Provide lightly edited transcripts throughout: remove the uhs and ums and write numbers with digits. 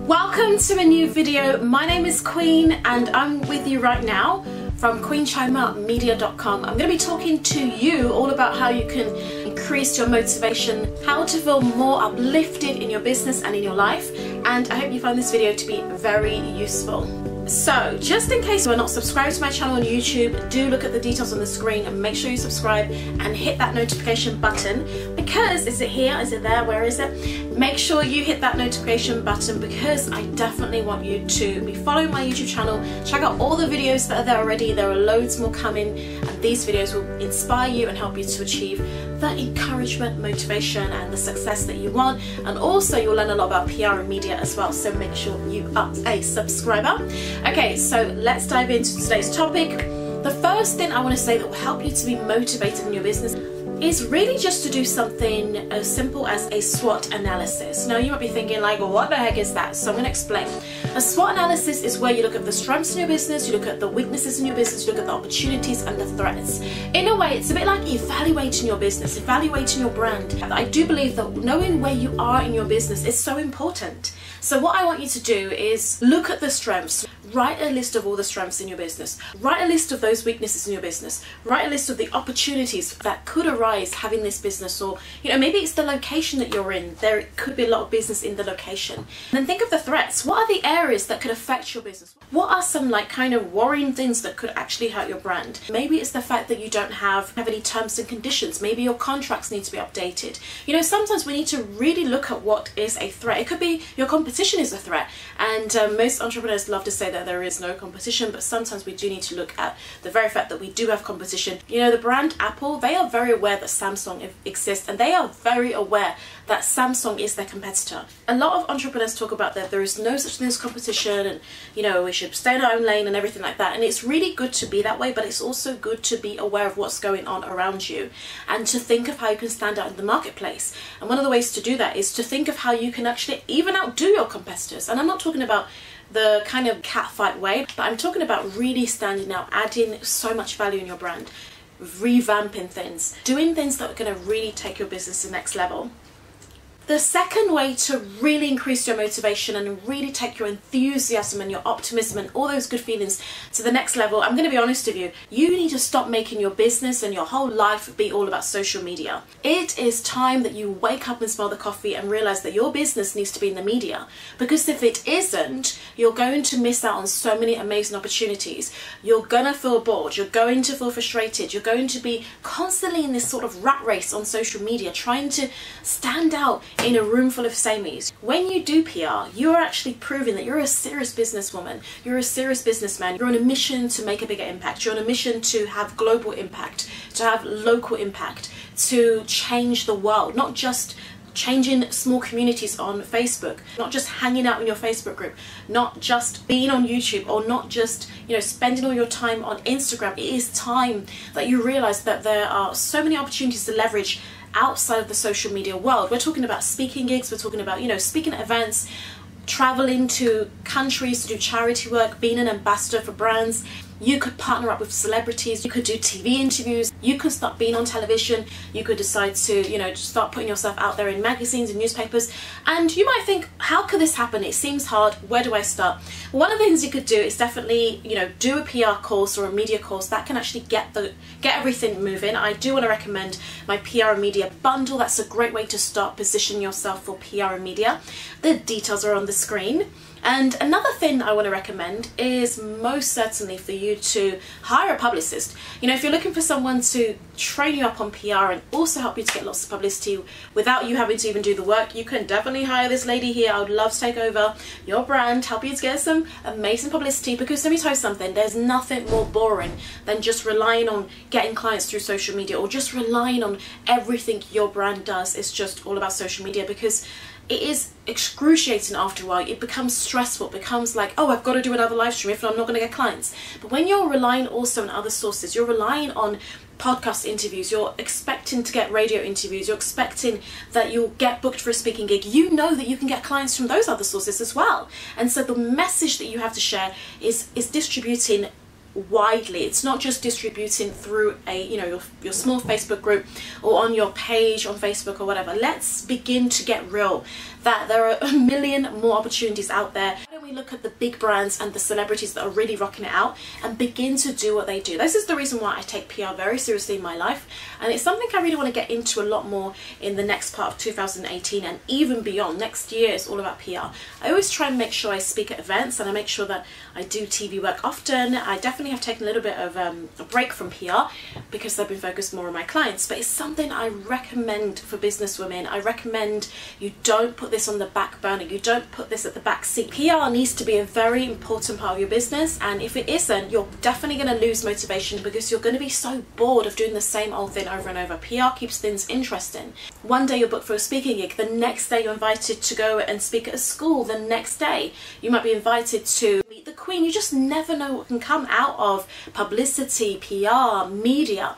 Welcome to a new video. My name is Queen and I'm with you right now from queenchimamedia.com. I'm going to be talking to you all about how you can increase your motivation, how to feel more uplifted in your business and in your life, and I hope you find this video to be very useful. So, just in case you are not subscribed to my channel on YouTube, do look at the details on the screen and make sure you subscribe and hit that notification button, because is it here, is it there, where is it? Make sure you hit that notification button because I definitely want you to be following my YouTube channel. Check out all the videos that are there already. There are loads more coming, and these videos will inspire you and help you to achieve the encouragement, motivation and the success that you want, and also you'll learn a lot about PR and media as well, so make sure you are a subscriber. Okay, so let's dive into today's topic. The first thing I want to say that will help you to be motivated in your business is really just to do something as simple as a SWOT analysis. Now you might be thinking like, well, what the heck is that? So I'm going to explain. A SWOT analysis is where you look at the strengths in your business, you look at the weaknesses in your business, you look at the opportunities and the threats. In a way, it's a bit like evaluating your business, evaluating your brand. I do believe that knowing where you are in your business is so important. So what I want you to do is look at the strengths. Write a list of all the strengths in your business. Write a list of those weaknesses in your business. Write a list of the opportunities that could arise having this business, or maybe it's the location that you're in. There could be a lot of business in the location. And then think of the threats. What are the areas that could affect your business? What are some kind of worrying things that could actually hurt your brand? Maybe it's the fact that you don't have any terms and conditions. Maybe your contracts need to be updated. Sometimes we need to really look at what is a threat. It could be your competition is a threat, and most entrepreneurs love to say that there is no competition, but sometimes we do need to look at the very fact that we do have competition. The brand Apple, they are very aware that Samsung exists, and they are very aware that Samsung is their competitor. A lot of entrepreneurs talk about that there is no such thing as competition, and we should stay in our own lane and everything like that, and it's really good to be that way, but it's also good to be aware of what's going on around you and to think of how you can stand out in the marketplace. And one of the ways to do that is to think of how you can actually even outdo your competitors. And I'm not talking about the kind of catfight way, but I'm talking about really standing out, adding so much value in your brand, revamping things, doing things that are going to really take your business to the next level. The second way to really increase your motivation and really take your enthusiasm and your optimism and all those good feelings to the next level, I'm going to be honest with you, you need to stop making your business and your whole life be all about social media. It is time that you wake up and smell the coffee and realize that your business needs to be in the media, because if it isn't, you're going to miss out on so many amazing opportunities. You're going to feel bored, you're going to feel frustrated, you're going to be constantly in this sort of rat race on social media trying to stand out in a room full of samies. When you do PR, you're actually proving that you're a serious businesswoman, you're a serious businessman, you're on a mission to make a bigger impact, you're on a mission to have global impact, to have local impact, to change the world, not just changing small communities on Facebook, not just hanging out in your Facebook group, not just being on YouTube, or not just spending all your time on Instagram. It is time that you realize that there are so many opportunities to leverage outside of the social media world. We're talking about speaking gigs, we're talking about speaking at events, traveling to countries to do charity work, being an ambassador for brands. You could partner up with celebrities, you could do TV interviews, you could start being on television, you could decide to, just start putting yourself out there in magazines and newspapers. And you might think, how could this happen? It seems hard, where do I start? One of the things you could do is definitely, do a PR course or a media course that can actually get everything moving. I do want to recommend my PR and media bundle. That's a great way to start positioning yourself for PR and media. The details are on the screen. And another thing I want to recommend is most certainly for you to hire a publicist. If you're looking for someone to train you up on PR and also help you to get lots of publicity without you having to even do the work, you can definitely hire this lady here. I would love to take over your brand, help you to get some amazing publicity, because let me tell you something, there's nothing more boring than just relying on getting clients through social media, or just relying on everything your brand does. It's just all about social media, because it is excruciating after a while. It becomes stressful. It becomes like, oh, I've got to do another live stream if not, I'm not going to get clients. But when you're relying also on other sources, you're relying on podcast interviews, you're expecting to get radio interviews, you're expecting that you'll get booked for a speaking gig, you know that you can get clients from those other sources as well. And so the message that you have to share is distributing widely. It's not just distributing through a, you know, your small Facebook group or on your page on Facebook or whatever. Let's begin to get real that there are a million more opportunities out there. Why don't we look at the big brands and the celebrities that are really rocking it out and begin to do what they do? This is the reason why I take PR very seriously in my life, and it's something I really want to get into a lot more in the next part of 2018 and even beyond. Next year is all about PR. I always try and make sure I speak at events, and I make sure that I do TV work often. I definitely have taken a little bit of a break from PR because I've been focused more on my clients, but it's something I recommend for business women. I recommend you don't put this on the back burner. You don't put this at the back seat. PR needs to be a very important part of your business, and if it isn't, you're definitely going to lose motivation because you're going to be so bored of doing the same old thing over and over. PR keeps things interesting. One day you're booked for a speaking gig, the next day you're invited to go and speak at a school, the next day you might be invited to meet the Queen. You just never know what can come out of publicity, PR, media,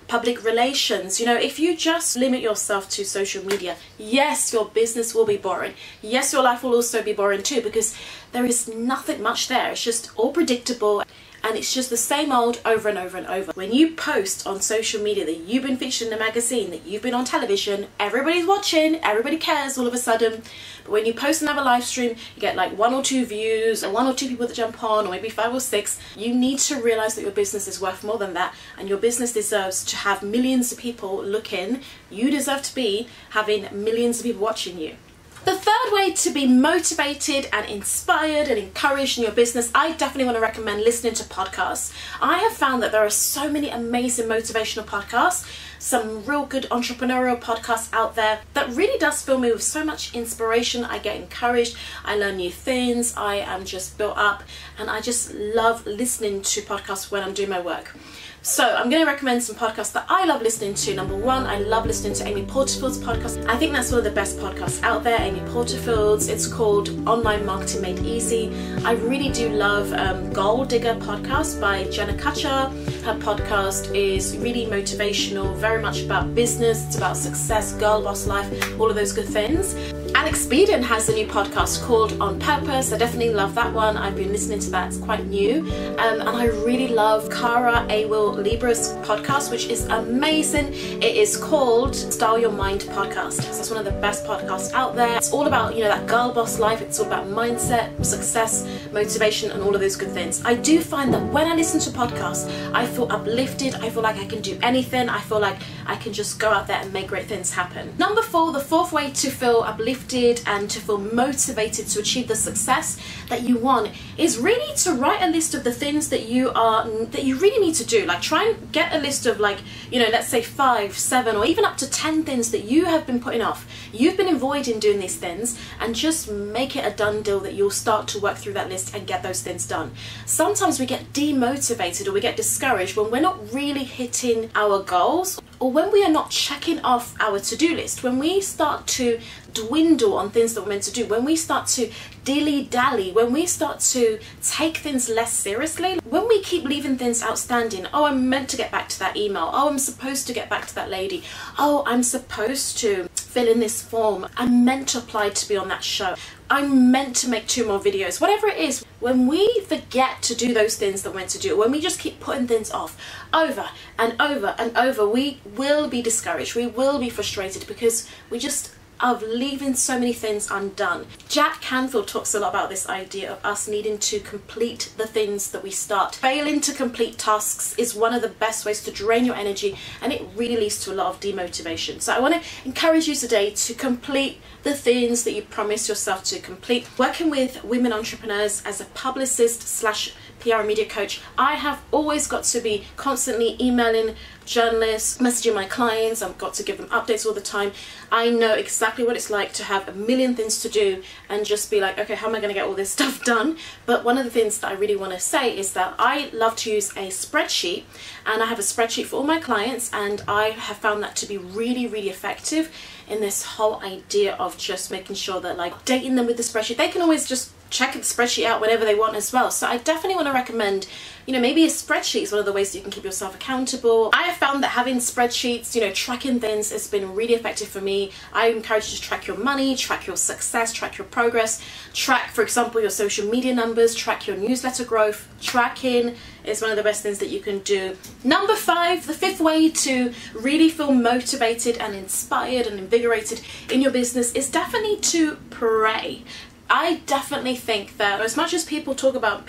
public relations. You know, if you just limit yourself to social media, yes, your business will be boring. Yes, your life will also be boring too, because there is nothing much there. It's just all predictable, and it's just the same old over and over and over. When you post on social media that you've been featured in a magazine, that you've been on television, everybody's watching, everybody cares all of a sudden. But when you post another live stream, you get like 1 or 2 views, or 1 or 2 people that jump on, or maybe 5 or 6. You need to realize that your business is worth more than that, and your business deserves to have millions of people looking. You deserve to be having millions of people watching you. The third way to be motivated and inspired and encouraged in your business, I definitely want to recommend listening to podcasts. I have found that there are so many amazing motivational podcasts, some real good entrepreneurial podcasts out there that really does fill me with so much inspiration. I get encouraged, I learn new things, I am just built up, and I just love listening to podcasts when I'm doing my work. So I'm going to recommend some podcasts that I love listening to. Number 1, I love listening to Amy Porterfield's podcast. I think that's one of the best podcasts out there, Amy Porterfield's. It's called Online Marketing Made Easy. I really do love Goal Digger podcast by Jenna Kutcher. Her podcast is really motivational, very much about business, it's about success, girl boss life, all of those good things. Alex Beeden has a new podcast called On Purpose. I definitely love that one. I've been listening to that, it's quite new. And I really love Cara Awil Libra's podcast, which is amazing. It is called Style Your Mind Podcast. So it's one of the best podcasts out there. It's all about, you know, that girl boss life. It's all about mindset, success, motivation, and all of those good things. I do find that when I listen to podcasts, I feel uplifted. I feel like I can do anything. I feel like I can just go out there and make great things happen. Number 4, the 4th way to feel uplifted and to feel motivated to achieve the success that you want is really to write a list of the things that you really need to do. Like, try and get a list of, like, you know, let's say 5, 7, or even up to 10 things that you have been putting off. You've been avoiding doing these things, and just make it a done deal that you'll start to work through that list and get those things done. Sometimes we get demotivated or we get discouraged when we're not really hitting our goals, or when we are not checking off our to-do list, when we start to dwindle on things that we're meant to do, when we start to dilly-dally, when we start to take things less seriously, when we keep leaving things outstanding. Oh, I'm meant to get back to that email. Oh, I'm supposed to get back to that lady. Oh, I'm supposed to fill in this form. I'm meant to apply to be on that show. I'm meant to make 2 more videos. Whatever it is, when we forget to do those things that we're meant to do, when we just keep putting things off over and over and over, we will be discouraged. We will be frustrated because we just of leaving so many things undone. Jack Canfield talks a lot about this idea of us needing to complete the things that we start. Failing to complete tasks is one of the best ways to drain your energy, and it really leads to a lot of demotivation. So I want to encourage you today to complete the things that you promise yourself to complete. Working with women entrepreneurs as a publicist / PR and media coach, I have always got to be constantly emailing journalists, messaging my clients. I've got to give them updates all the time. I know exactly what it's like to have a million things to do and just be like, okay, how am I going to get all this stuff done? But one of the things that I really want to say is that I love to use a spreadsheet, and I have a spreadsheet for all my clients, and I have found that to be really, really effective in this whole idea of just making sure that, like, updating them with the spreadsheet. They can always just check the spreadsheet out whenever they want as well. So I definitely want to recommend, you know, maybe a spreadsheet is one of the ways that you can keep yourself accountable. I have found that having spreadsheets, you know, tracking things has been really effective for me. I encourage you to track your money, track your success, track your progress, track, for example, your social media numbers, track your newsletter growth. Tracking is one of the best things that you can do. Number 5, the 5th way to really feel motivated and inspired and invigorated in your business is definitely to pray. I definitely think that as much as people talk about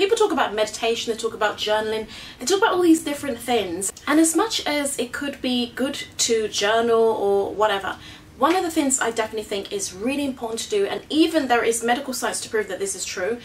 meditation, they talk about journaling, they talk about all these different things, and as much as it could be good to journal or whatever, one of the things I definitely think is really important to do, and even there is medical science to prove that this is true,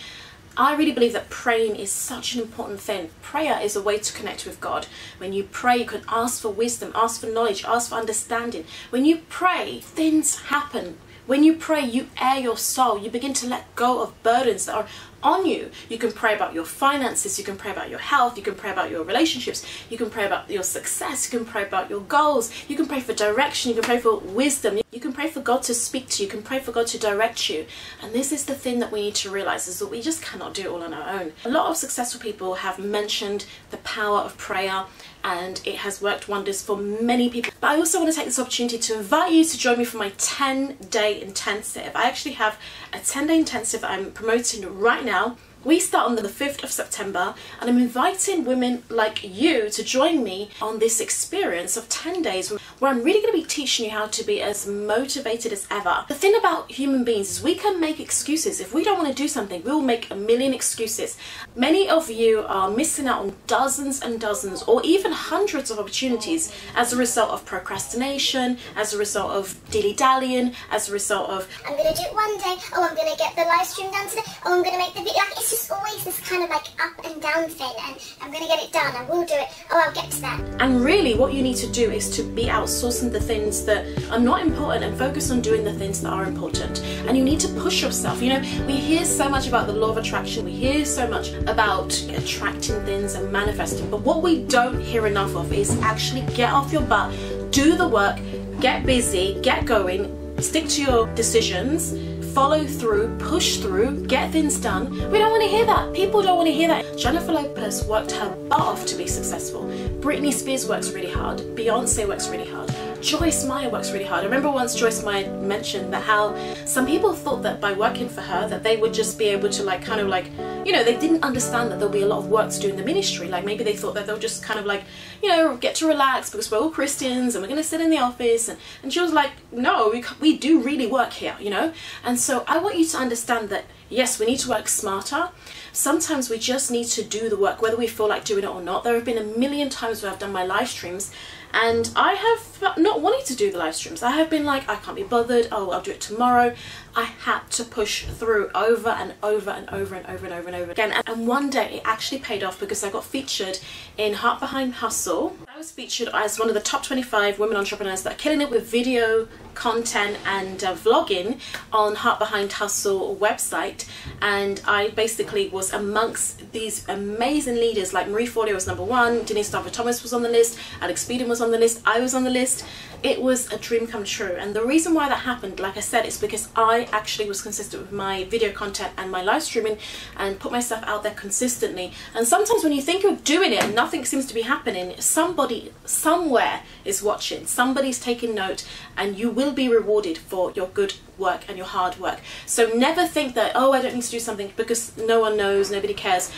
I really believe that praying is such an important thing. Prayer is a way to connect with God. When you pray, you can ask for wisdom, ask for knowledge, ask for understanding. When you pray, things happen. When you pray, you air your soul. You begin to let go of burdens that are on you. You can pray about your finances, you can pray about your health, you can pray about your relationships, you can pray about your success, you can pray about your goals, you can pray for direction, you can pray for wisdom, you can pray for God to speak to you, you can pray for God to direct you. And this is the thing that we need to realize, is that we just cannot do it all on our own. A lot of successful people have mentioned the power of prayer, and it has worked wonders for many people. But I also want to take this opportunity to invite you to join me for my 10-day intensive. I actually have a 10-day intensive that I'm promoting right now. We start on the 5th of September, and I'm inviting women like you to join me on this experience of 10 days where I'm really going to be teaching you how to be as motivated as ever. The thing about human beings is we can make excuses. If we don't want to do something, we will make a million excuses. Many of you are missing out on dozens and dozens or even hundreds of opportunities as a result of procrastination, as a result of dilly-dallying, as a result of I'm going to do it one day, oh I'm going to get the live stream done today, oh I'm going to make the video. Like, it's just always this kind of like up and down thing, and I'm going to get it done, I will do it, oh I'll get to that. And really what you need to do is to be outsourcing the things that are not important and focus on doing the things that are important. And you need to push yourself. You know, we hear so much about the law of attraction, we hear so much about attracting things and manifesting, but what we don't hear enough of is actually get off your butt, do the work, get busy, get going, stick to your decisions, follow through, push through, get things done. We don't want to hear that. People don't want to hear that. Jennifer Lopez worked her butt off to be successful. Britney Spears works really hard. Beyonce works really hard. Joyce Meyer works really hard. I remember once Joyce Meyer mentioned that how some people thought that by working for her that they would just be able to like kind of like, you know, they didn't understand that there'll be a lot of work to do in the ministry. Like maybe they thought that they'll just kind of like, you know, get to relax because we're all Christians and we're going to sit in the office. And she was like, no, we do really work here, you know. And so I want you to understand that yes, we need to work smarter. Sometimes we just need to do the work, whether we feel like doing it or not. There have been a million times where I've done my live streams and I have not wanted to do the live streams. I have been like, I can't be bothered, oh, I'll do it tomorrow. I had to push through over and over and over and over and over and over again. And one day it actually paid off because I got featured in Heart Behind Hustle. I was featured as one of the top 25 women entrepreneurs that are killing it with video content and vlogging on Heart Behind Hustle website. And I basically was amongst these amazing leaders, like Marie Forleo was #1, Denise Stafford Thomas was on the list, Alex Speedon was on the list, I was on the list. It was a dream come true. And the reason why that happened, like I said, is because I actually was consistent with my video content and my live streaming and put myself out there consistently. And sometimes when you think you're doing it and nothing seems to be happening, somebody somewhere is watching, somebody's taking note, and you will be rewarded for your good work and your hard work. So never think that, oh, I don't need to do something because no one knows, nobody cares.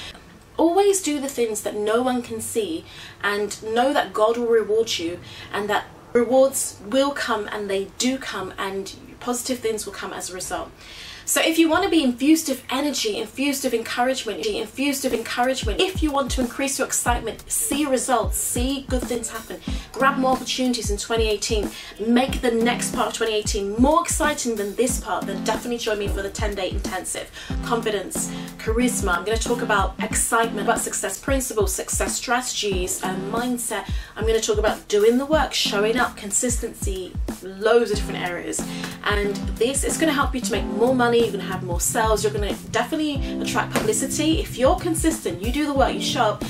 Always do the things that no one can see and know that God will reward you, and that rewards will come, and they do come, and positive things will come as a result. So if you want to be infused with energy, infused with encouragement, if you want to increase your excitement, see results, see good things happen, grab more opportunities in 2018, make the next part of 2018 more exciting than this part, then definitely join me for the 10-day intensive. Confidence, charisma, I'm going to talk about excitement, about success principles, success strategies, and mindset. I'm going to talk about doing the work, showing up, consistency, loads of different areas. And this is going to help you to make more money, you're going to have more sales, you're going to definitely attract publicity. If you're consistent, you do the work, you show up,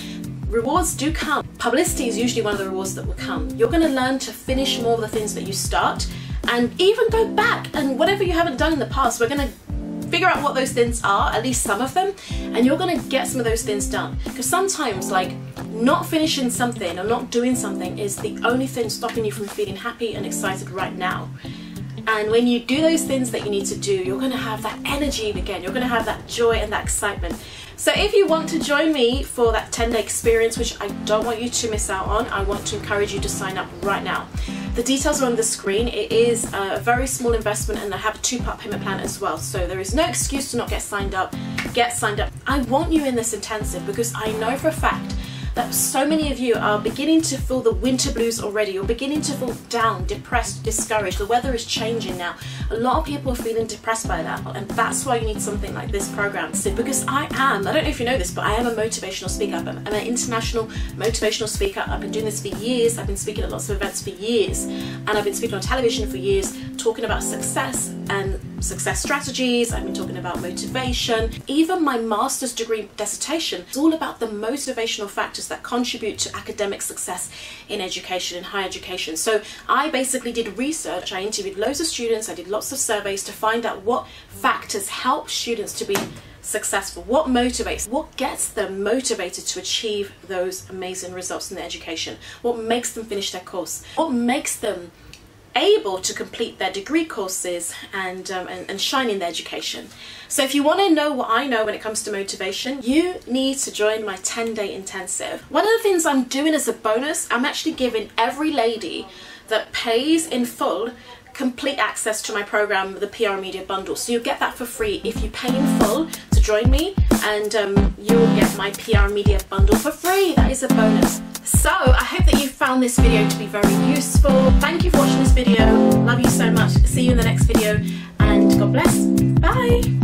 rewards do come. Publicity is usually one of the rewards that will come. You're going to learn to finish more of the things that you start, and even go back and whatever you haven't done in the past, we're going to figure out what those things are, at least some of them, and you're going to get some of those things done. Because sometimes, like, not finishing something or not doing something is the only thing stopping you from feeling happy and excited right now. And when you do those things that you need to do, you're going to have that energy again. You're going to have that joy and that excitement. So if you want to join me for that 10-day experience, which I don't want you to miss out on, I want to encourage you to sign up right now. The details are on the screen. It is a very small investment, and I have a 2-part payment plan as well. So there is no excuse to not get signed up. Get signed up. I want you in this intensive because I know for a fact that so many of you are beginning to feel the winter blues already. You're beginning to feel down, depressed, discouraged. The weather is changing now. A lot of people are feeling depressed by that, and that's why you need something like this program. So because I don't know if you know this, but I am a motivational speaker. I'm an international motivational speaker. I've been doing this for years. I've been speaking at lots of events for years, and I've been speaking on television for years, talking about success and success strategies. I've been talking about motivation. Even my master's degree dissertation is all about the motivational factors that contribute to academic success in education, in higher education. So I basically did research. I interviewed loads of students. I did lots of surveys to find out what factors help students to be successful, what motivates, what gets them motivated to achieve those amazing results in their education, what makes them finish their course, what makes them able to complete their degree courses and shine in their education. So if you want to know what I know when it comes to motivation, you need to join my 10-day intensive. One of the things I'm doing as a bonus, I'm actually giving every lady that pays in full complete access to my program, the PR Media Bundle. So you'll get that for free if you pay in full to join me, and you'll get my PR Media Bundle for free. That is a bonus. So I hope that you found this video to be very useful. Thank you for watching this video. Love you so much. See you in the next video, and God bless. Bye.